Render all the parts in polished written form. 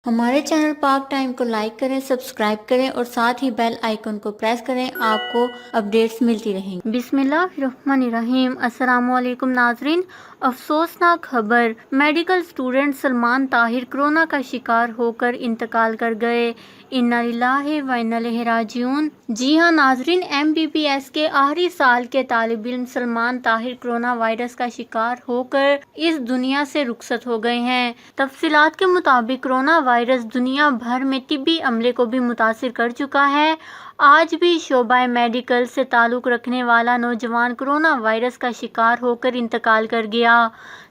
ہمارے چینل پاک ٹائم کو لائک کریں، سبسکرائب کریں اور ساتھ ہی بیل آئیکن کو پریس کریں، آپ کو اپڈیٹس ملتی رہیں گی۔ بسم اللہ الرحمن الرحیم۔ السلام علیکم ناظرین۔ افسوسناک خبر، medical student Salman Tahir corona کا شکار ہو کر انتقال کر گئے۔ انا للہ و انا الیہ راجعون۔ جی ہاں ناظرین، MBBS کے آخری سال کے طالب علم سلمان طاہر کورونا وائرس کا شکار ہو کر اس دنیا سے رخصت ہو گئے ہیں۔ تفصیلات کے مطابق کورونا وائرس دنیا بھر میں طبی عملے کو بھی متاثر کر چکا ہے۔ آج بھی شعبہ میڈیکل سے تعلق رکھنے والا نوجوان کورونا وائرس کا شکار ہو کر انتقال کر گیا۔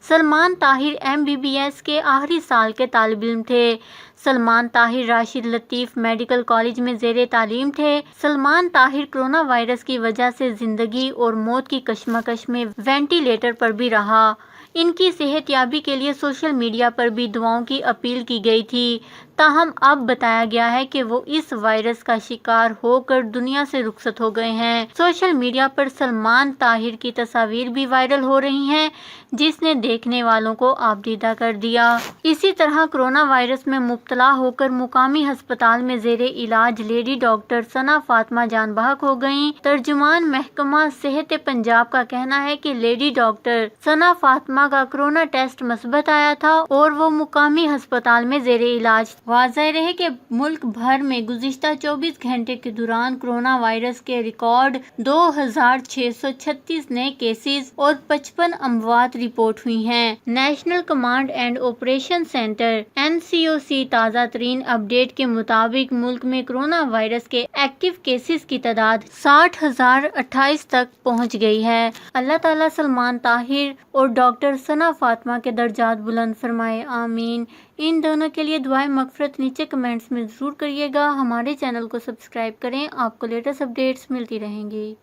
سلمان طاہر MBBS کے آخری سال کے طالب علم تھے۔ سلمان طاہر راشد لطیف میڈیکل کالج میں زیر تعلیم تھے۔ سلمان طاہر کورونا وائرس کی وجہ سے زندگی اور موت کی کشمکش میں وینٹی لیٹر پر بھی رہا۔ ان کی صحت یابی کے لیے سوشل میڈیا پر بھی دعاؤں کی اپیل کی گئی تھی، تاہم اب بتایا گیا ہے کہ وہ اس وائرس کا شکار ہو کر دنیا سے رخصت ہو گئے ہیں۔ سوشل میڈیا پر سلمان طاہر کی تصاویر بھی وائرل ہو رہی ہیں، جس نے دیکھنے والوں کو آبدیدہ کر دیا۔ اسی طرح کورونا وائرس میں مبتلا ہو کر مقامی ہسپتال میں زیر علاج لیڈی ڈاکٹر ثنا فاطمہ جان بحق ہو گئیں۔ ترجمان محکمہ صحت پنجاب کا کہنا ہے کہ لیڈی ڈاکٹر ثنا فاطمہ کا کورونا ٹیسٹ مثبت آیا تھا اور وہ مقامی ہسپتال میں زیر علاج۔ واضح رہے کہ ملک بھر میں گزشتہ 24 گھنٹے کے دوران کورونا وائرس کے ریکارڈ 2636 نئے کیسز اور 55 اموات رپورٹ ہوئی ہیں۔ National command and operation centre NCOC تازہ ترین اپڈیٹ کے مطابق ملک میں کورونا وائرس کے ایکٹیو کیسز کی تعداد 60,028 تک پہنچ گئی ہے۔ اللہ تعالیٰ سلمان طاہر اور ڈاکٹر ثنا فاطمہ کے درجات بلند فرمائے، آمین۔ ان دونوں کے لیے دعائیں مغفرت نیچے کمنٹس میں ضرور کریے گا۔ ہمارے چینل کو سبسکرائب کریں، آپ کو لیٹسٹ اپڈیٹس ملتی رہیں گی۔